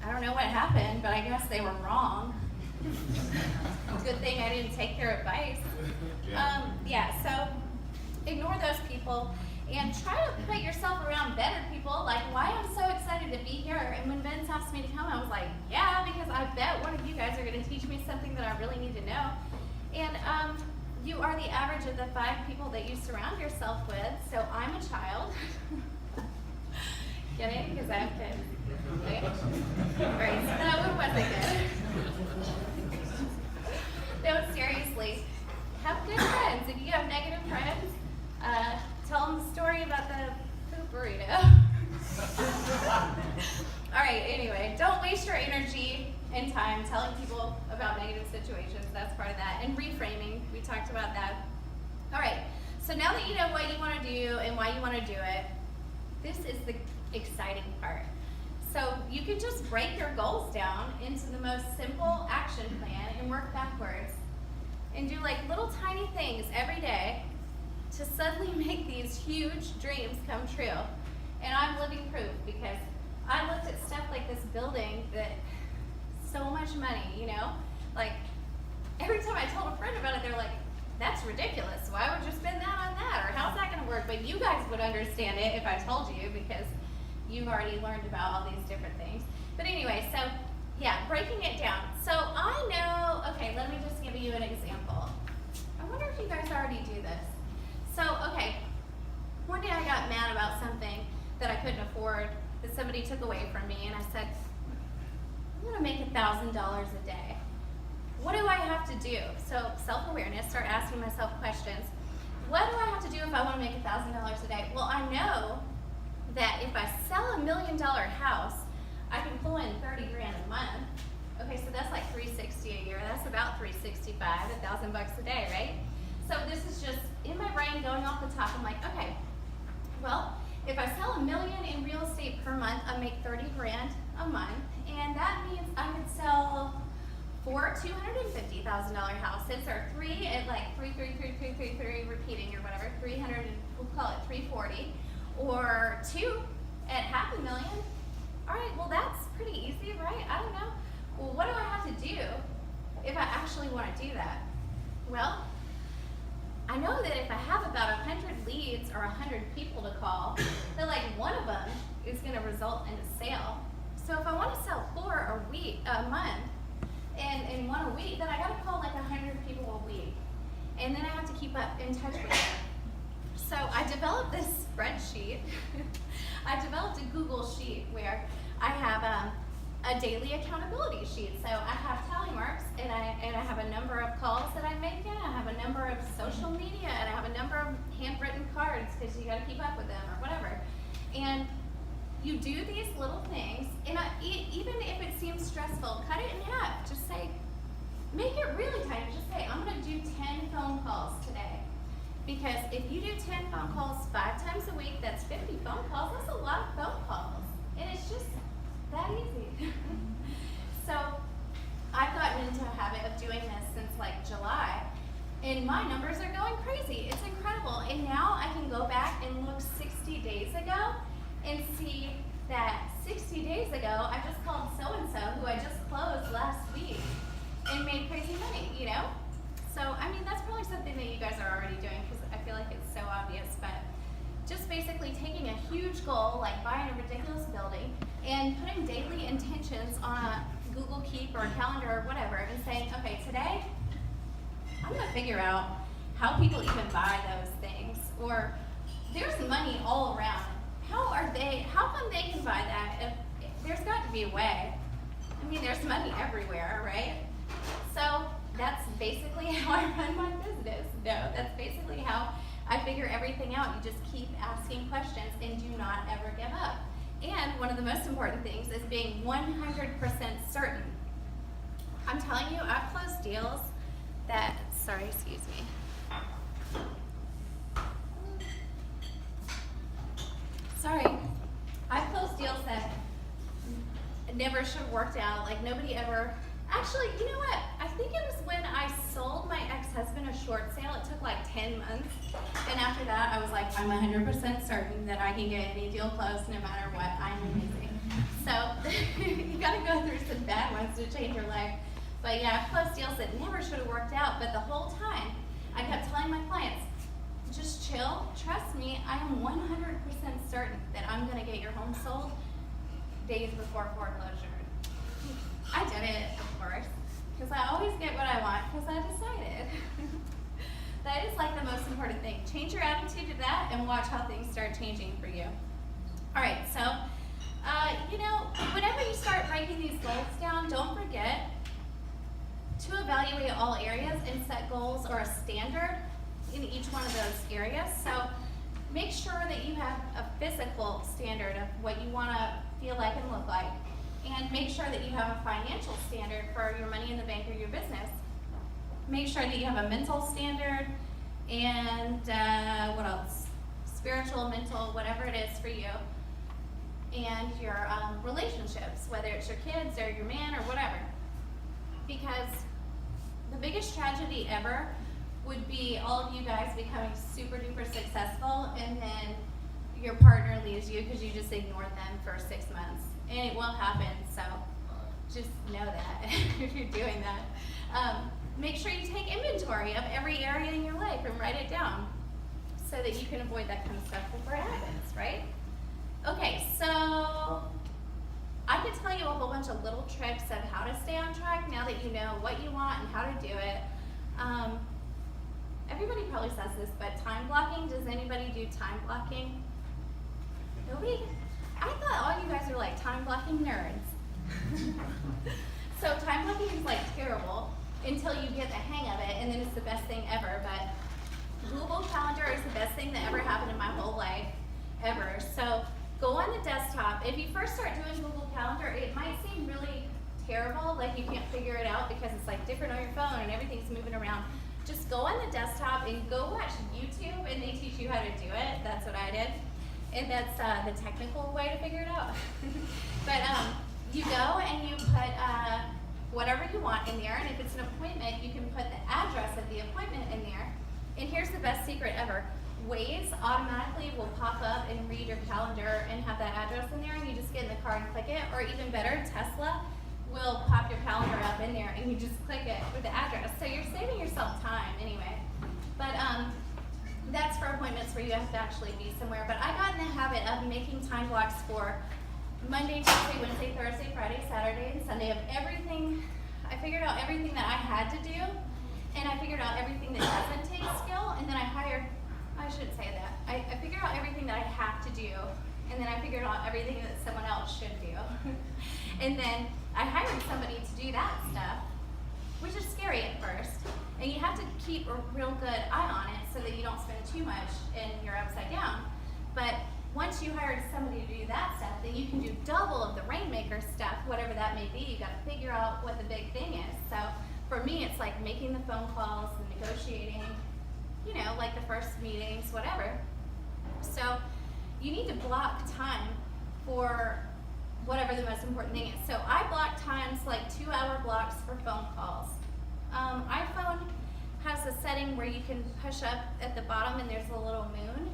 I don't know what happened, but I guess they were wrong. Good thing I didn't take their advice. Yeah, so ignore those people and try to put yourself around better people. Like, why I'm so excited to be here, and when Vince asked me to come, I was like, yeah, because I bet one of you guys are going to teach me something that I really need to know. And you are the average of the 5 people that you surround yourself with. So I'm a child. Get it? Because I have kids. Okay. Right, so that one wasn't good. No, seriously, have good friends. If you have negative friends, tell them the story about the poop burrito. All right, anyway, don't waste your energy and time telling people about negative situations. That's part of that. And reframing, we talked about that. All right, so now that you know what you want to do and why you want to do it, this is the exciting part. So you can just break your goals down into the most simple action plan and work backwards and do like little tiny things every day to suddenly make these huge dreams come true. And I'm living proof, because I looked at stuff like this building that so much money, you know, like every time I told a friend about it, they're like, that's ridiculous. Why would you spend that on that? Or how's that going to work? But you guys would understand it if I told you, because you've already learned about all these different things. But anyway, so yeah, breaking it down. So I know, okay, let me just give you an example. I wonder if you guys already do this. So, okay, one day I got mad about something that I couldn't afford, that somebody took away from me, and I said, I'm gonna make $1,000 a day. What do I have to do? So self-awareness, start asking myself questions. What do I have to do if I wanna make $1,000 a day? Well, I know that if I sell $1 million house, I can pull in 30 grand a month. Okay, so that's like $360 a year. That's about $365, $1,000 a day, right? So this is just in my brain going off the top. I'm like, okay, well, If I sell $1 million in real estate per month, I make 30 grand a month, and that means I could sell 4 $250,000 houses, or 3 at like 3 repeating or whatever, 300, we'll call it 340, or 2 at $500,000. All right, well that's pretty easy, right? I don't know. Well, what do I have to do if I actually want to do that? Well, I know that if I have about 100 leads or 100 people to call, that like one of them is going to result in a sale. So if I want to sell 4 a month, and 1 a week, then I got to call like 100 people a week, and then I have to keep up in touch with them. So I developed this spreadsheet. I developed a Google sheet where I have a daily accountability sheet. So I have tally marks, and I have a number of calls that I'm making. I have a number of social media, and I have a number of handwritten cards because you got to keep up with them or whatever. And you do these little things, and even if it seems stressful, cut it in half. Just say, make it really tiny. Just say, I'm going to do 10 phone calls today. Because if you do 10 phone calls 5 times a week, that's 50 phone calls. That's a lot of phone calls. And it's just that easy. So I've gotten into a habit of doing this since like July, and my numbers are going crazy. It's incredible. And now I can go back and look 60 days ago and see that 60 days ago, I just called so-and-so who I just closed last week and made crazy money, you know? So, I mean, that's probably something that you guys are already doing because I feel like it's so obvious, but just basically taking a huge goal, like buying a ridiculous building, and putting daily intentions on a Google Keep or a calendar or whatever, and saying, okay, today, I'm gonna figure out how people even buy those things, or there's money all around. How come they can buy that if there's got to be a way? I mean, there's money everywhere, right? So that's basically how I run my business. No, that's basically how I figure everything out. You just keep asking questions and do not ever give up. And one of the most important things is being 100% certain. I'm telling you, I've closed deals that, sorry, excuse me. Sorry, I've closed deals that never should have worked out. Like nobody ever, actually, you know what? I think it was when I sold my ex-husband a short sale. It took like 10 months. And after that, I was like, I'm 100% certain that I can get any deal closed no matter what. I'm amazing. So you gotta go through some bad ones to change your life. But yeah, I've closed deals that never should have worked out. But the whole time, I kept telling my clients, just chill, trust me, I am 100% certain that I'm gonna get your home sold days before foreclosure. I did it, of course, because I always get what I want because I decided. That is like the most important thing. Change your attitude to that and watch how things start changing for you. All right, so, you know, whenever you start breaking these goals down, don't forget to evaluate all areas and set goals or a standard in each one of those areas. So make sure that you have a physical standard of what you want to feel like and look like, and make sure that you have a financial standard for your money in the bank or your business. Make sure that you have a mental standard, and what else? Spiritual, mental, whatever it is for you, and your relationships, whether it's your kids or your man or whatever. Because the biggest tragedy ever would be all of you guys becoming super duper successful and then your partner leaves you because you just ignored them for 6 months. And it will happen, so just know that if you're doing that. Make sure you take inventory of every area in your life and write it down so that you can avoid that kind of stuff before it happens, right? Okay, so I could tell you a whole bunch of little tricks of how to stay on track now that you know what you want and how to do it. Everybody probably says this, but time blocking, does anybody do time blocking? Nobody? I thought all you guys are like time blocking nerds. So time blocking is like terrible until you get the hang of it, and then it's the best thing ever. But Google Calendar is the best thing that ever happened in my whole life, ever. So go on the desktop. If you first start doing Google Calendar, it might seem really terrible, like you can't figure it out because it's like different on your phone and everything's moving around. Just go on the desktop and go watch YouTube, and they teach you how to do it. That's what I did. and that's the technical way to figure it out. But you go and you put whatever you want in there, and if it's an appointment, you can put the address of the appointment in there. And here's the best secret ever. Waze automatically will pop up and read your calendar and have that address in there, and you just get in the car and click it. Or even better, Tesla will pop your calendar up in there and you just click it with the address. So you're saving yourself time anyway. But that's for appointments where you have to actually be somewhere. But I got in the habit of making time blocks for Monday, Tuesday, Wednesday, Thursday, Friday, Saturday, and Sunday of everything. I figured out everything that I had to do, and I figured out everything that doesn't take skill, and then I shouldn't say that. I figured out everything that I have to do, and then I figured out everything that someone else should do. And then I hired somebody to do that stuff, which is scary at first. And you have to keep a real good eye on it so that you don't spend too much and you're upside down. But once you hired somebody to do that stuff, then you can do double of the rainmaker stuff, whatever that may be. You got to figure out what the big thing is. So for me, it's like making the phone calls and negotiating, you know, like the first meetings, whatever. So you need to block time for whatever the most important thing is. So I block times like 2-hour blocks for phone calls. iPhone has a setting where you can push up at the bottom and there's a little moon,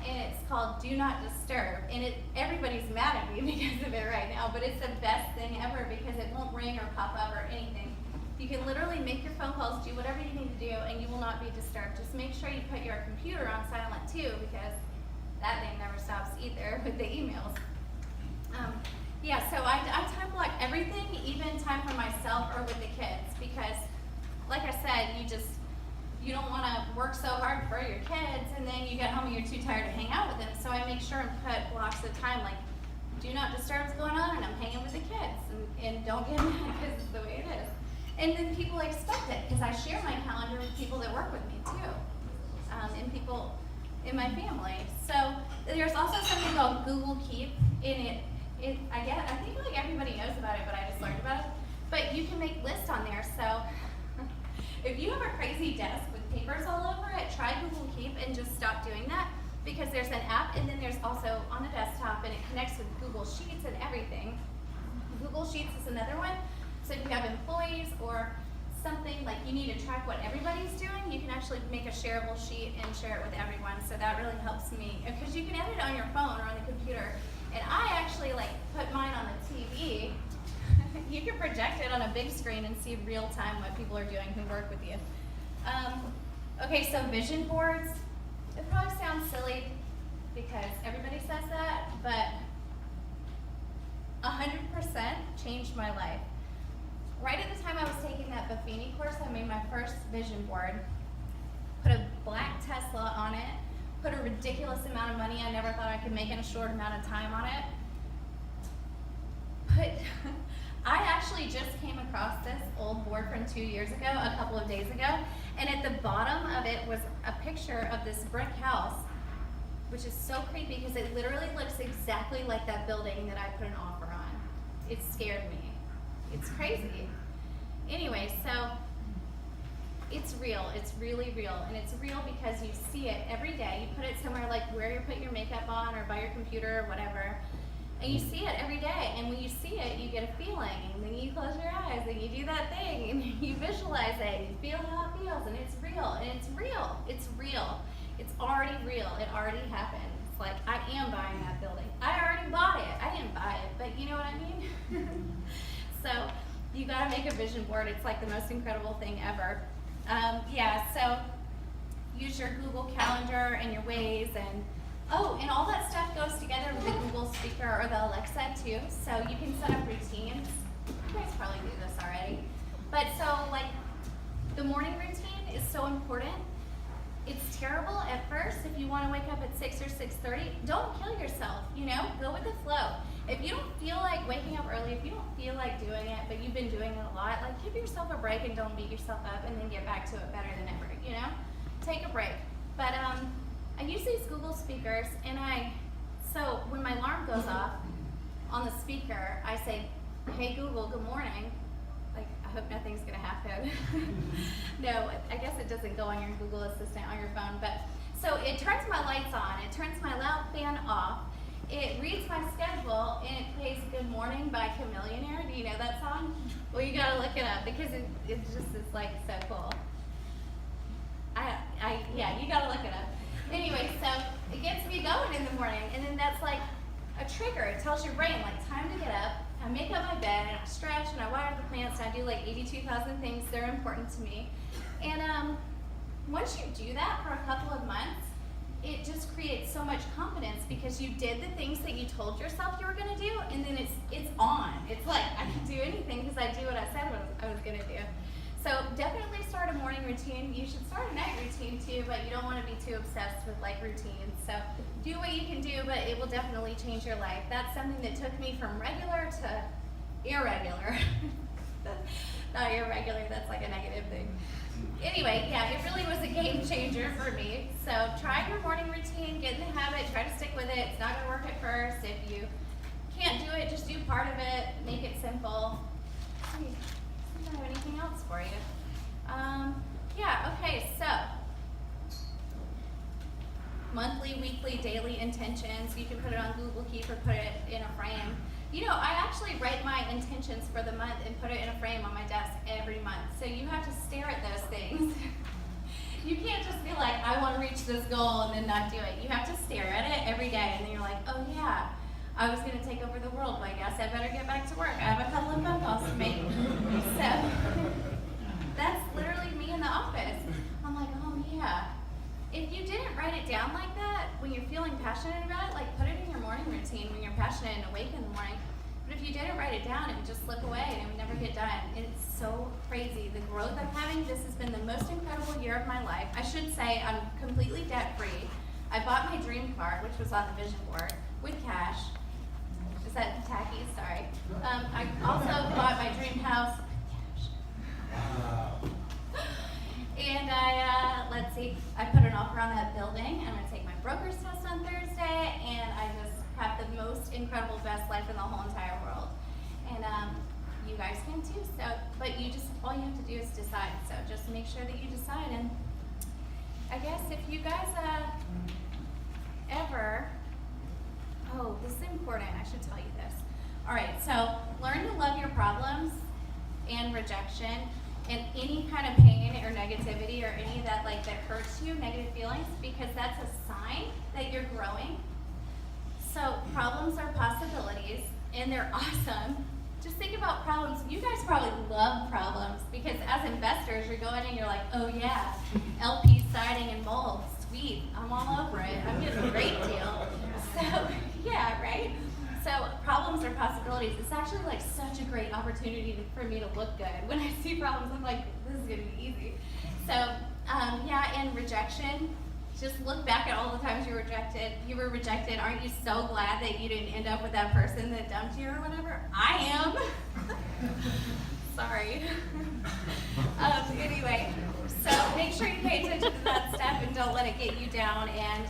and it's called Do Not Disturb. And everybody's mad at me because of it right now, but it's the best thing ever because it won't ring or pop up or anything. You can literally make your phone calls, do whatever you need to do, and you will not be disturbed. Just make sure you put your computer on silent too, because that thing never stops either with the emails. Yeah, so I time block everything, even time for myself or with the kids, because like I said, you don't want to work so hard for your kids and then you get home and you're too tired to hang out with them. So I make sure and put blocks of time, like do not disturb what's going on, and I'm hanging with the kids, and don't get mad because it's the way it is. And then people expect it because I share my calendar with people that work with me too, and people in my family. So there's also something called Google Keep in it. I think like everybody knows about it, but I just learned about it. But you can make lists on there. So if you have a crazy desk with papers all over it, try Google Keep and just stop doing that, because there's an app and then there's also on the desktop, and it connects with Google Sheets and everything. Google Sheets is another one. So if you have employees or something like you need to track what everybody's doing, you can actually make a shareable sheet and share it with everyone. So that really helps me, because you can edit it on your phone or on the computer. And I actually like put mine on the TV. You can project it on a big screen and see real time what people are doing who work with you. Okay, so vision boards. It probably sounds silly because everybody says that, but 100% changed my life. Right at the time I was taking that Buffini course, I made my first vision board, put a black Tesla on it, put a ridiculous amount of money I never thought I could make in a short amount of time on it. I actually just came across this old board from 2 years ago, a couple of days ago, and at the bottom of it was a picture of this brick house, which is so creepy because it literally looks exactly like that building that I put an offer on. It scared me. It's crazy. Anyway, so it's real. It's really real. And it's real because you see it every day. You put it somewhere like where you're putting your makeup on or by your computer or whatever. And you see it every day. And when you see it, you get a feeling. And then you close your eyes and you do that thing and you visualize it. You feel how it feels. And it's real. And it's real. It's real. It's already real. It already happened. It's like, I am buying that building. I already bought it. I didn't buy it, but you know what I mean? So you gotta make a vision board. It's like the most incredible thing ever. Yeah, so use your Google Calendar and your Waze, and all that stuff goes together with the Google Speaker or the Alexa too. So you can set up routines. You guys probably do this already. But so like the morning routine is so important. It's terrible at first if you want to wake up at 6 or 6:30. Don't kill yourself, go with the flow. If you don't feel like waking up early, if you don't feel like doing it, but you've been doing it a lot, like give yourself a break and don't beat yourself up and then get back to it better than ever, Take a break. But I use these Google speakers, and so when my alarm goes off on the speaker, I say, hey Google, good morning. Like, I hope nothing's gonna happen. No, I guess it doesn't go on your Google Assistant on your phone, but So it turns my lights on, it turns my loud fan off, it reads my schedule, and it plays Good Morning by Chameleonaire. Do you know that song? Well, you gotta look it up because it just is like so cool. Yeah, you gotta look it up. Anyway, so it gets me going in the morning, and then that's like a trigger. It tells your brain, like, time to get up. I make up my bed, and I stretch, and I water the plants, and I do like 82,000 things that are important to me. And once you do that for a couple of months, it just creates so much confidence because you did the things that you told yourself you were gonna do, and then it's on. It's like, I can do anything because I do what I said I was gonna do. So definitely start a morning routine. You should start a night routine too, but you don't want to be too obsessed with like routines. So do what you can do, but it will definitely change your life. That's something that took me from regular to irregular. Not irregular, that's like a negative thing. Anyway, yeah, it really was a game changer for me. So try your morning routine, get in the habit, try to stick with it. It's not gonna work at first. If you can't do it, just do part of it, make it simple. I don't have anything else for you. Yeah, okay, so monthly, weekly, daily intentions. You can put it on Google Keep or put it in a frame. You know, I actually write my intentions for the month and put it in a frame on my desk every month. So you have to stare at those things. You can't just be like, I want to reach this goal and then not do it. You have to stare at it every day, and then you're like, oh yeah, I was going to take over the world, but I guess I better get back to work. I have a couple of phone calls to make. So that's literally me in the office. I'm like, oh yeah. If you didn't write it down like that, when you're feeling passionate about it, like put it in your morning routine when you're passionate and awake in the morning. But if you didn't write it down, it would just slip away and it would never get done. It's so crazy. The growth I'm having, this has been the most incredible year of my life. I should say I'm completely debt-free. I bought my dream car, which was on the vision board, with cash. Is that tacky? Sorry. I also bought my dream house. And let's see, I put an offer on that building. I'm going to take my broker's test on Thursday, and I just have the most incredible, best life in the whole entire world. And you guys can too. So, but all you have to do is decide. So just make sure that you decide. And I guess if you guys this is important, I should tell you this. All right, so learn to love your problems and rejection and any kind of pain or negativity or any of that that hurts you, negative feelings, because that's a sign that you're growing. So problems are possibilities and they're awesome. Just think about problems. You guys probably love problems because as investors, you're going and you're like, oh yeah, LP siding and mold, sweet, I'm all over it. I'm getting a great deal. So yeah, right? So problems are possibilities. It's actually such a great opportunity for me to look good. When I see problems, I'm like, this is gonna be easy. So yeah, and rejection, just look back at all the times you were rejected. Aren't you so glad that you didn't end up with that person that dumped you or whatever? I am. Sorry. Anyway, so make sure you pay attention to that stuff and don't let it get you down. And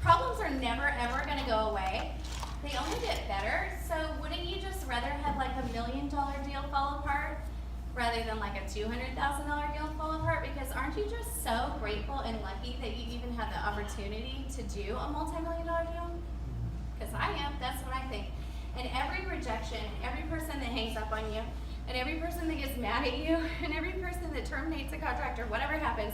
problems are never ever gonna go away. They only get better. So wouldn't you just rather have $1 million deal fall apart rather than a $200,000 deal fall apart? Because aren't you just so grateful and lucky that you even have the opportunity to do a multi-million-dollar deal? Because I am, that's what I think. And every rejection, every person that hangs up on you, and every person that gets mad at you, and every person that terminates a contract or whatever happens,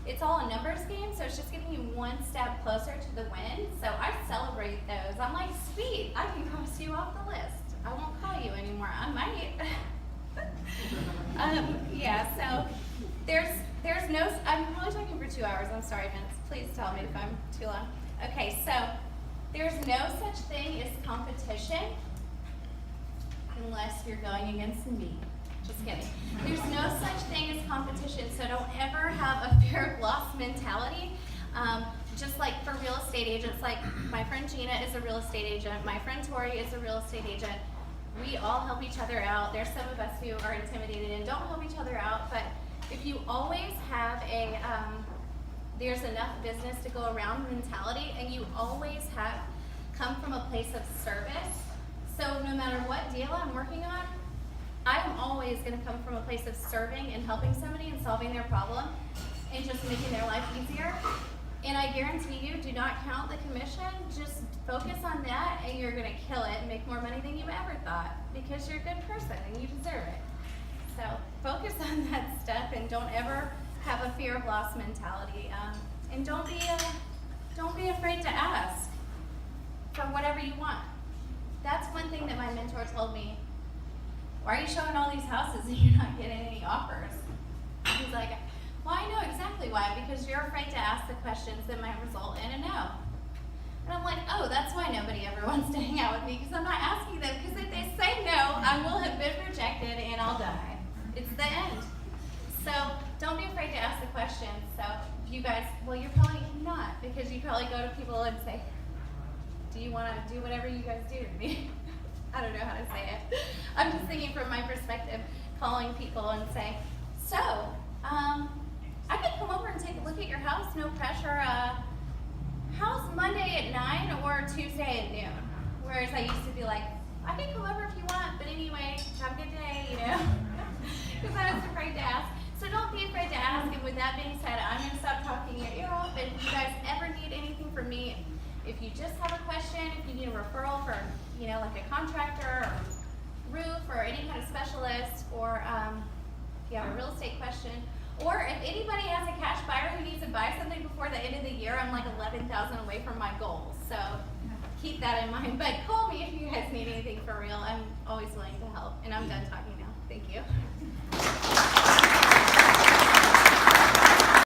it's all a numbers game, so it's just getting you one step closer to the win. So I celebrate those. I'm like, sweet, I can cross you off the list. I won't call you anymore. I might. Yeah, so there's no, I'm probably talking for 2 hours. I'm sorry, Vince. Please tell me if I'm too long. Okay, so there's no such thing as competition unless you're going against me. Just kidding. There's no such thing as competition, so don't ever have a fear of loss mentality. Just like for real estate agents, my friend Gina is a real estate agent, my friend Tori is a real estate agent. We all help each other out. There's some of us who are intimidated and don't help each other out, but if you always have a there's enough business to go around mentality, and you always have come from a place of service, so no matter what deal I'm working on, I'm always going to come from a place of serving and helping somebody and solving their problem and just making their life easier. And I guarantee you, do not count the commission. Just focus on that and you're gonna kill it and make more money than you ever thought because you're a good person and you deserve it. So focus on that stuff and don't ever have a fear of loss mentality. And don't be afraid to ask for whatever you want. That's one thing that my mentor told me. Why are you showing all these houses and you're not getting any offers? He's like, well, I know exactly why, because you're afraid to ask the questions that might result in a no. And I'm like, oh, that's why nobody ever wants to hang out with me, because I'm not asking them, because if they say no, I will have been rejected and I'll die. It's the end. So don't be afraid to ask the questions. So if you guys, well, you're probably not, because you probably go to people and say, do you want to do whatever you guys do to me? I don't know how to say it. I'm just thinking from my perspective, calling people and saying, so, I could come over and take a look at your house, no pressure. How's Monday at 9 or Tuesday at noon? Whereas I used to be like, I can come over if you want, but anyway, have a good day, you know? Because I was afraid to ask. So don't be afraid to ask. And with that being said, I'm going to stop talking your ear off. And if you guys ever need anything from me, if you just have a question, if you need a referral for, you know, like a contractor or roof or any kind of specialist, or if you have a real estate question, or if anybody has a cash buyer who needs to buy something before the end of the year, I'm like 11,000 away from my goal. So keep that in mind. But call me if you guys need anything for real. I'm always willing to help. And I'm done talking now. Thank you.